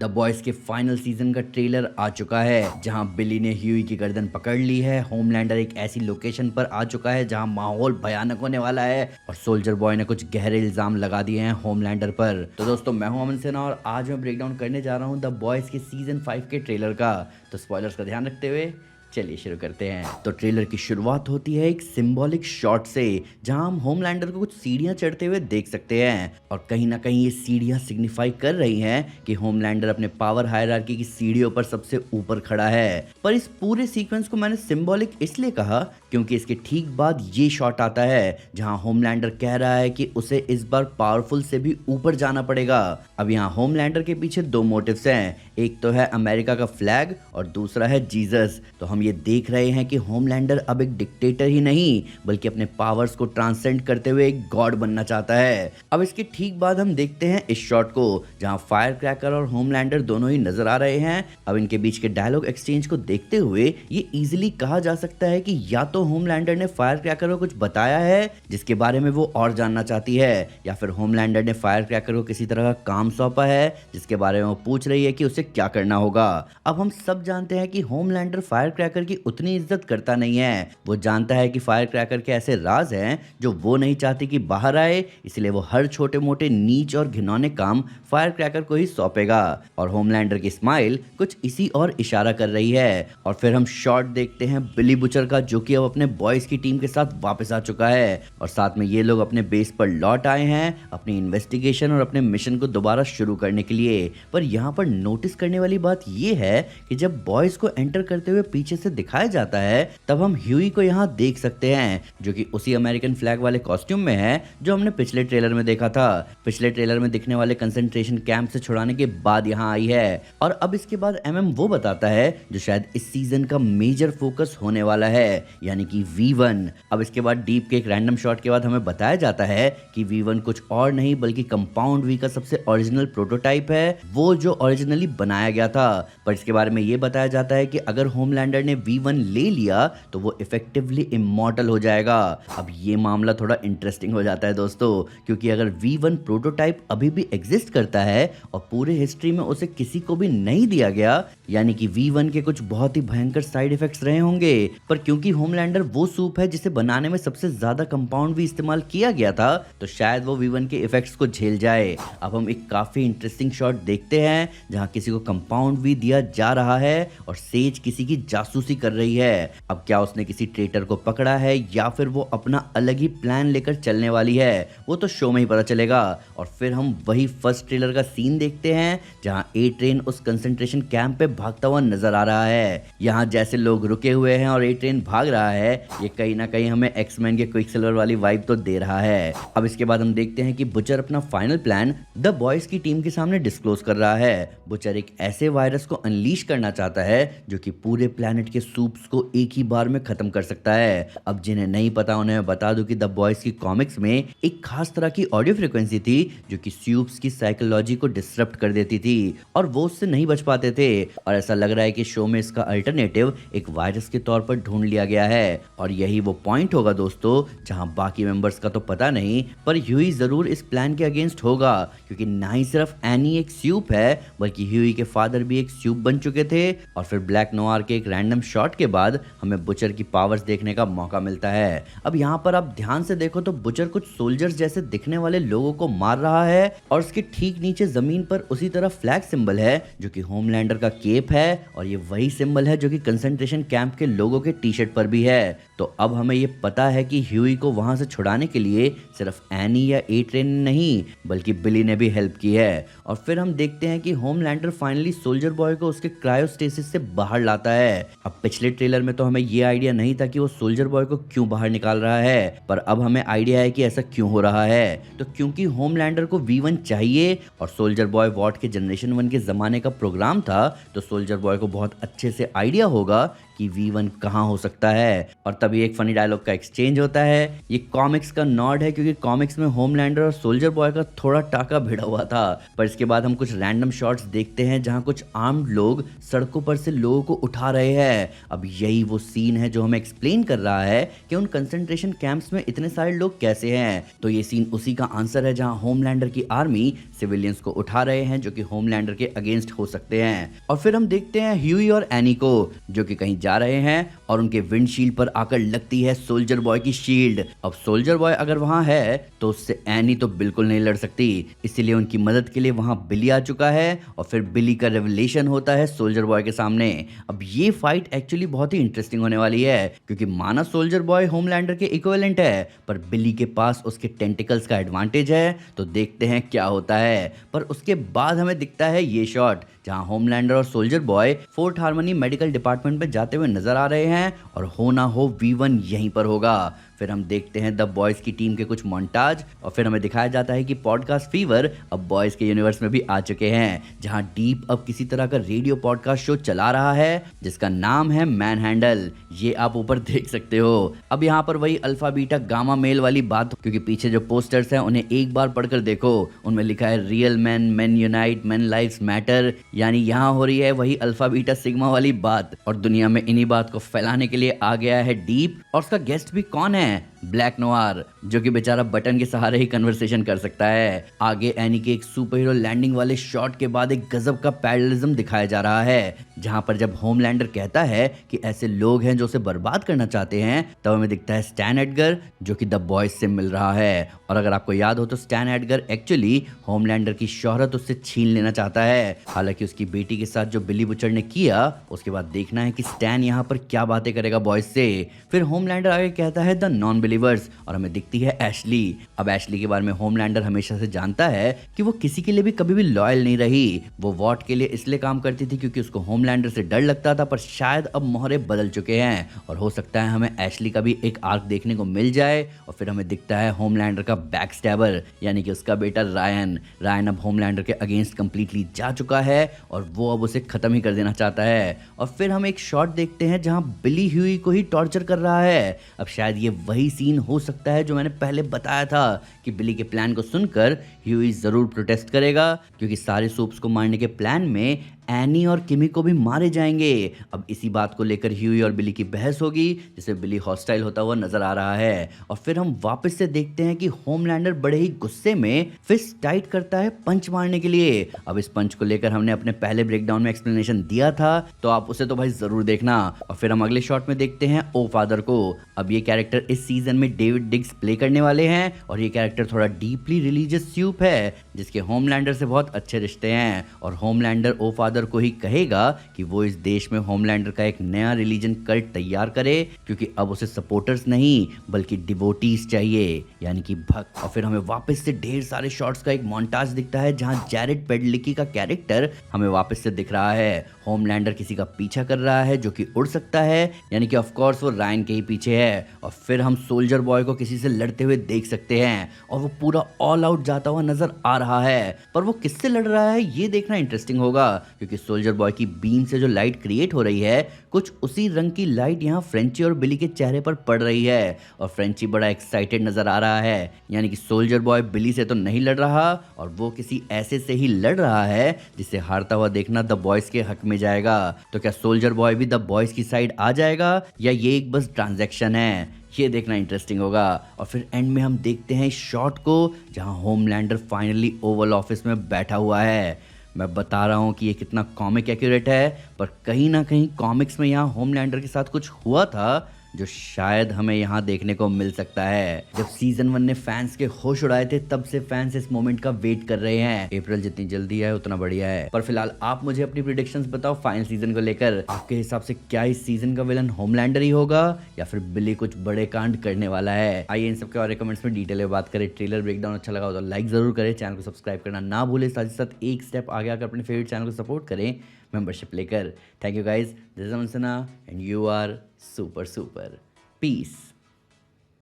The boys के final season का trailer आ चुका है जहां बिली ने ह्यूई की गर्दन पकड़ ली है। होमलैंडर एक ऐसी लोकेशन पर आ चुका है जहां माहौल भयानक होने वाला है और सोल्जर बॉय ने कुछ गहरे इल्जाम लगा दिए हैं होमलैंडर पर। तो दोस्तों, मैं हूं अमन सिन्हा और आज मैं ब्रेक डाउन करने जा रहा हूं द बॉयज के सीजन 5 के ट्रेलर का। तो स्पॉयलर्स का ध्यान रखते हुए चलिए शुरू करते हैं। तो ट्रेलर की शुरुआत होती है एक सिंबॉलिक शॉट से जहां हम होमलैंडर को कुछ सीढ़ियां चढ़ते हुए देख सकते हैं और कहीं ना कहीं ये सीढ़ियां सिग्निफाई कर रही हैं कि होमलैंडर अपने पावर हायरार्की की सीढ़ियों पर सबसे ऊपर खड़ा है। पर इस पूरे सीक्वेंस को मैंने सिंबॉलिक इसलिए कहा क्योंकि इसके ठीक बाद ये शॉट आता है जहां होमलैंडर कह रहा है कि उसे इस बार पावरफुल से भी ऊपर जाना पड़ेगा। अब यहाँ होमलैंडर के पीछे दो मोटिव्स हैं, एक तो है अमेरिका का फ्लैग और दूसरा है जीसस। तो हम ये देख रहे हैं कि होमलैंडर अब एक डिक्टेटर ही नहीं बल्कि अपने पावर्स को ट्रांसेंड करते हुए एक गॉड बनना चाहता है। अब इसके ठीक बाद हम देखते हैं इस शॉट को जहां फायर क्रैकर और होमलैंडर दोनों ही नजर आ रहे हैं। अब इनके बीच के डायलॉग एक्सचेंज को देखते हुए ये इजीली कहा जा सकता है कि या तो होमलैंडर ने फायर क्रैकर को कुछ बताया है जिसके बारे में वो और जानना चाहती है, या फिर होमलैंडर ने फायर क्रैकर को किसी तरह का काम सौंपा है जिसके बारे में वो पूछ रही है कि उसे क्या करना होगा। अब हम सब जानते हैं कि होमलैंडर फायर क्रैकर की उतनी इज्जत करता नहीं है। वो जानता है कि फायर क्रैकर के ऐसे राज हैं जो वो नहीं चाहती कि बाहर आए, इसलिए वो हर छोटे मोटे नीच और घिनौने काम फायर क्रैकर को ही सौंपेगा। और होमलैंडर की स्माइल कुछ इसी और इशारा कर रही है। और फिर हम शॉट देखते हैं बिली बुचर का, जो कि अब अपने बॉयज की टीम के साथ वापस आ चुका है और साथ में ये लोग अपने बेस पर लौट आए हैं अपनी इन्वेस्टिगेशन और अपने मिशन को दोबारा शुरू करने के लिए। पर यहाँ पर नोटिस करने वाली बात यह है कि जब बॉयज को एंटर करते हुए पीछे से दिखाया जाता है तब हम ह्यूई को यहाँ देख सकते हैं जो कि उसी अमेरिकन फ्लैग वाले कॉस्ट्यूम में है जो हमने पिछले ट्रेलर में देखा था। पिछले ट्रेलर में दिखने वाले कंसंट्रेशन कैंप से छुड़ाने के बाद यहाँ आई है। और अब इसके बाद एमएम वो बताता है जो शायद इस सीजन का मेजर फोकस होने वाला है, यानी कि V1। अब इसके बाद डीप के एक रैंडम शॉट के बाद हमें बताया जाता है कि V1 कुछ और नहीं बल्कि कंपाउंड V का सबसे ओरिजिनल प्रोटोटाइप है, वो जो ओरिजिनली बनाया गया था। पर इसके बारे में ये बताया जाता है कि अगर होमलैंडर ने V1 ले लिया तो वो इफेक्टिवली इमॉर्टल हो जाएगा। अब ये मामला थोड़ा इंटरेस्टिंग हो जाता है दोस्तों, क्योंकि अगर V1 प्रोटोटाइप अभी भी एग्जिस्ट करता है और पूरे हिस्ट्री में उसे किसी को भी नहीं दिया गया, यानी कि V1 के कुछ बहुत ही भयंकर साइड इफेक्ट्स रहे होंगे। पर क्योंकि होमलैंडर वो सूप है जिसे बनाने में सबसे ज्यादा कंपाउंड भी इस्तेमाल किया गया था, तो शायद वो V1 के इफेक्ट्स को झेल जाए। अब हम एक काफी इंटरेस्टिंग शॉट देखते हैं जहां किसी को कंपाउंड भी दिया जा रहा है और सेज किसी की जासूसी कर रही है। अब क्या उसने किसी ट्रेटर को पकड़ा है या फिर वो अपना अलग ही प्लान लेकर चलने वाली है, वो तो शो में ही पता चलेगा। और फिर हम वही फर्स्ट ट्रेलर का सीन देखते हैं जहां ए ट्रेन उस कंसंट्रेशन कैंप पे भागता हुआ नजर आ रहा है। यहाँ जैसे लोग रुके हुए हैं और ए ट्रेन भाग रहा है, ये कहीं ना कहीं हमें एक्समैन के क्विकसिल्वर वाली वाइब तो दे रहा है। अब इसके बाद हम देखते हैं कि बुचर अपना फाइनल प्लान द बॉयज की टीम के सामने डिस्क्लोज कर रहा है। बुचर एक ऐसे वायरस को अनलीश करना चाहता है जो कि पूरे प्लेनेट के सूप्स को एक ही बार में खत्म कर सकता है। अब जिन्हें नहीं पता उन्हें मैं बता दूं कि द बॉयज की कॉमिक्स में एक खास तरह की ऑडियो फ्रीक्वेंसी थी जो कि सूप्स की साइकोलॉजी को डिसरप्ट कर देती थी और वो उससे नहीं बच पाते थे। और ऐसा लग रहा है कि शो में इसका अल्टरनेटिव एक वायरस के तौर पर ढूंढ लिया गया है। और यही वो पॉइंट होगा दोस्तों जहां बाकी मेंबर्स का तो पता नहीं, पर ह्यूई जरूर इस प्लान के अगेंस्ट होगा, क्योंकि ना ही सिर्फ एनी एक सूप है बल्कि ह्यूई के फादर भी एक सूप बन चुके थे। और फिर ब्लैक नोआर के एक रैंडम शॉट के बाद हमें बुचर की पावर्स देखने का मौका मिलता है। अब यहाँ पर आप ध्यान से देखो तो बुचर कुछ सोल्जर्स जैसे दिखने वाले लोगों को मार रहा है और उसके ठीक नीचे जमीन पर उसी तरह फ्लैग सिंबल है जो कि होमलैंडर का केप है और ये वही सिंबल है जो कि कंसंट्रेशन कैंप के लोगों के टी शर्ट पर भी है। तो अब हमें ये पता है कि ह्यूई को वहां से छुड़ाने के लिए सिर्फ एनी या ए ट्रेन नहीं बल्कि बिली ने भी हेल्प की है। और फिर हम देखते हैं कि होमलैंडर फाइनली सोल्जर बॉय को उसके क्रायोस्टेसिस से बाहर लाता है। अब पिछले ट्रेलर में तो हमें ये आइडिया नहीं था कि वो सोल्जर बॉय को क्यों बाहर निकाल रहा है, पर अब हमें आइडिया है कि ऐसा क्यों हो रहा है। तो क्योंकि होमलैंडर को V1 चाहिए और सोल्जर बॉय वॉट के जनरेशन 1 के जमाने का प्रोग्राम था, तो सोल्जर बॉय को बहुत अच्छे से आइडिया होगा कि V1 कहाँ हो सकता है। और तभी एक फनी डायलॉग का एक्सचेंज होता है। ये कॉमिक्स का नॉड है क्योंकि कॉमिक्स में होमलैंडर और सोल्जर बॉय का थोड़ा टाका भिड़ा हुआ था। पर इसके बाद हम कुछ रैंडम शॉट्स देखते हैं जहां कुछ आर्म्ड लोग सड़कों पर से लोगों को उठा रहे हैं है। अब यही वो सीन है जो हमें एक्सप्लेन कर रहा है कि उन कंसंट्रेशन कैंप्स में इतने सारे लोग कैसे हैं। तो ये सीन उसी का आंसर है जहां होमलैंडर की आर्मी सिविलियंस को उठा रहे हैं जो कि होमलैंडर के अगेंस्ट हो सकते हैं। और फिर हम देखते हैं ह्यूई और एनी को जो कि कहीं जा रहे हैं और उनके विंडशील्ड पर आकर लगती है सोल्जर बॉय की शील्ड। अब सोल्जर बॉय अगर वहां है तो उससे एनी तो बिल्कुल नहीं लड़ सकती, इसीलिए उनकी मदद के लिए वहां बिली आ चुका है और फिर बिली का रेवलेशन होता है सोल्जर बॉय के सामने। अब ये फाइट एक्चुअली बहुत ही इंटरेस्टिंग होने वाली है क्योंकि माना सोल्जर बॉय होमलैंडर के इक्विवेलेंट है पर बिली के पास उसके टेंटिकल्स का एडवांटेज है। तो देखते हैं क्या होता है। पर उसके बाद हमें दिखता है ये शॉट जहां होमलैंडर और soldier boy fort harmony medical department में जाते हुए नजर आ रहे हैं और हो ना हो V1 यहीं पर होगा। फिर हम देखते हैं द बॉयज की टीम के कुछ मोन्टाज और फिर हमें दिखाया जाता है कि पॉडकास्ट फीवर अब बॉयज के यूनिवर्स में भी आ चुके हैं जहां डीप अब किसी तरह का रेडियो पॉडकास्ट शो चला रहा है जिसका नाम है मैन हैंडल। ये आप ऊपर देख सकते हो। अब यहाँ पर वही अल्फा बीटा गामा मेल वाली बात, क्योंकि पीछे जो पोस्टर्स हैं उन्हें एक बार पढ़कर देखो, उनमें लिखा है real man, man unite, man lives matter. यानी यहाँ हो रही है वही अल्फा बीटा सिग्मा वाली बात और दुनिया में इन्हीं बात को फैलाने के लिए आ गया है डीप। और उसका गेस्ट भी कौन है? ब्लैक नोआर, जो कि बेचारा बटन के सहारे ही कन्वर्सेशन कर सकता है। आगे एनी के एक सुपर हीरो लैंडिंग वाले शॉट के बाद एक गजब का पैरेललिज्म दिखाया जा रहा है जहां पर जब होमलैंडर कहता है कि ऐसे लोग हैं जो उसे बर्बाद करना चाहते हैं तब हमें दिखता है स्टैन एडगर जो कि द बॉयज से मिल रहा है। और अगर आपको याद हो तो स्टैन एडगर एक्चुअली होमलैंडर की शोहरत उससे छीन लेना चाहता है। हालांकि उसकी बेटी के साथ जो बिली बुचर ने किया उसके बाद देखना है कि स्टैन यहाँ पर क्या बातें करेगा बॉयज से। फिर होमलैंडर आगे कहता है द नॉन बिलीवर्स और हमें दिखती है एशली। अब एशली के बारे में होमलैंडर हमेशा से जानता है कि वो किसी के लिए भी कभी भी लॉयल नहीं रही। वो वॉट के लिए इसलिए काम करती थी क्योंकि उसको होमलैंडर से डर लगता था, पर शायद अब मोहरे बदल चुके हैं और हो सकता है हमें एशली का भी एक आर्क देखने को मिल जाए। और फिर हमें दिखता है होमलैंडर का बैक स्टैबर यानी कि उसका बेटा रायन अब होमलैंडर के अगेंस्ट कंप्लीटली जा चुका है और वो अब उसे खत्म ही कर देना चाहता है। और फिर हम एक शॉट देखते हैं जहां बिली ह्यूई को ही टॉर्चर कर रहा है। अब शायद ये वही सीन हो सकता है जो मैंने पहले बताया था कि बिली के प्लान को सुनकर ह्यूई जरूर प्रोटेस्ट करेगा क्योंकि सारे सोप्स को मारने के प्लान में एनी और किमी को भी मारे जाएंगे। अब इसी बात को लेकर ह्यूई और बिली की बहस होगी जिससे बिली हॉस्टाइल होता हुआ नजर आ रहा है। और फिर हम वापस से देखते हैं कि होमलैंडर बड़े ही गुस्से में फिस्ट टाइट करता है पंच मारने के लिए। अब इस पंच को लेकर हमने अपने पहले ब्रेकडाउन में एक्सप्लेनेशन दिया था तो आप उसे तो भाई जरूर देखना। और फिर हम अगले शॉट में देखते हैं ओ फादर को। अब ये कैरेक्टर इस सीजन में डेविड डिग्स प्ले करने वाले हैं और ये कैरेक्टर थोड़ा डीपली रिलीजियस स्यूप है जिसके होमलैंडर से बहुत अच्छे रिश्ते हैं और होमलैंडर ओ फादर को ही कहेगा कि वो इस देश में होमलैंडर का एक नया रिलीजन कल्ट तैयार करे क्योंकि अब उसे सपोर्टर्स नहीं बल्कि डिवोटीज चाहिए यानी कि भक्त। और फिर हमें वापस से ढेर सारे शॉट्स का एक मोन्टाज दिखता है जहां जैरेड पेडलिकी का कैरेक्टर हमें वापस से दिख रहा है। होमलैंडर किसी का पीछा कर रहा है जो कि उड़ सकता है यानी कि ऑफ कोर्स वो रायन के ही पीछे है। और फिर हम सोल्जर बॉय को किसी से लड़ते हुए देख सकते हैं और वो पूरा ऑल आउट जाता हुआ नजर आ रहा है, पर वो किससे लड़ रहा है ये देखना इंटरेस्टिंग होगा क्योंकि सोल्जर बॉय की बीम से जो लाइट क्रिएट हो रही है कुछ उसी रंग की लाइट यहाँ फ्रेंची और बिली के चेहरे पर पड़ रही है और फ्रेंची बड़ा एक्साइटेड नजर आ रहा है यानी कि सोल्जर बॉय बिली से तो नहीं लड़ रहा और वो किसी ऐसे से ही लड़ रहा है जिसे हारता हुआ देखना द बॉयज के हक में जाएगा। तो क्या सोल्जर बॉय भी द बॉयज की साइड आ जाएगा या ये एक बस ट्रांजैक्शन है, ये देखना इंटरेस्टिंग होगा। और फिर एंड में हम देखते हैं इस शॉट को जहां होमलैंडर फाइनली ओवल ऑफिस में बैठा हुआ है। मैं बता रहा हूँ कि ये कितना कॉमिक एक्यूरेट है, पर कहीं ना कहीं कॉमिक्स में यहाँ होमलैंडर के साथ कुछ हुआ था जो शायद हमें यहाँ देखने को मिल सकता है। जब सीजन 1 ने फैंस के होश उड़ाए थे तब से फैंस इस मोमेंट का वेट कर रहे हैं। अप्रैल जितनी जल्दी है उतना बढ़िया है। पर फिलहाल आप मुझे अपनी प्रेडिक्शंस बताओ फाइनल सीजन को लेकर। आपके हिसाब से क्या इस सीजन का विलन होमलैंडर ही होगा या फिर बिली कुछ बड़े कांड करने वाला है? आइए इन सब के बारे में कमेंट्स में डिटेल में बात करें। ट्रेलर ब्रेकडाउन अच्छा लगा हो तो लाइक जरूर करें, चैनल को सब्सक्राइब करना ना भूलें, साथ ही साथ एक स्टेप आगे आकर अपने फेवरेट चैनल को सपोर्ट करें मेंबरशिप लेकर। Thank you guys, this is Aman Sinha and you are super super. Peace.